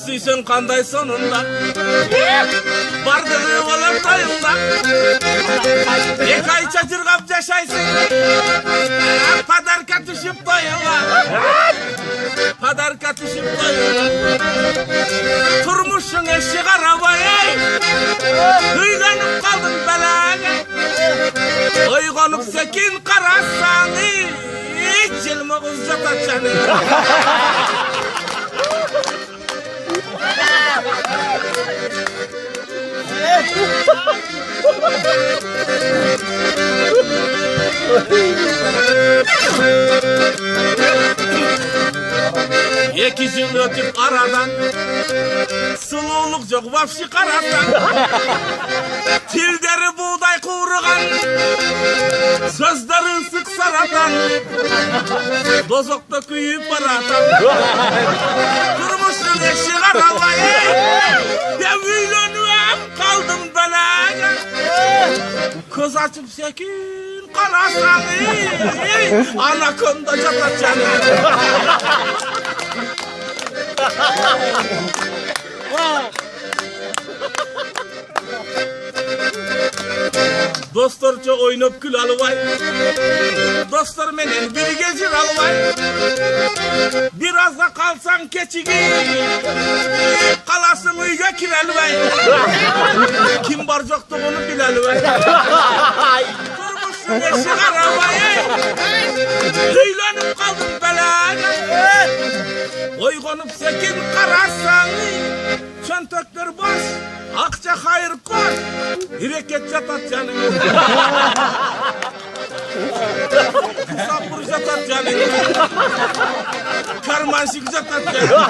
suysun kanday sonunda bardırı olan dayında ay çacırgap yaşaysın padarka düşüp doyular padarka düşüp doyular turmuşsun eşik arabayı hıylanıp kaldın belaya oyganıp sekin karasanı cilme uzat canı İki yıl ötüp aradan sululuk yok vapşi karasan tilderi buğday kuyruğan sözleri sık saratan dozokta kuyup aratan durmuşsun eşik arabayı devülönüem kaldım belaya köz açıp sekin karasan anakonda çatat dostlarca oynayıp gül alıvay dostlar menen bir gezir alıvay biraz da kalsan keçigi kalasın uyga kirelvay kim var yoktu onu bilelvay durmuşsun eşik arabayı hıylanıp kaldın belaya oyganıp sekin karasanı çöntökler boş akça hayır koş hareket yatat canım sapır yatat canım karmaşık yatat canım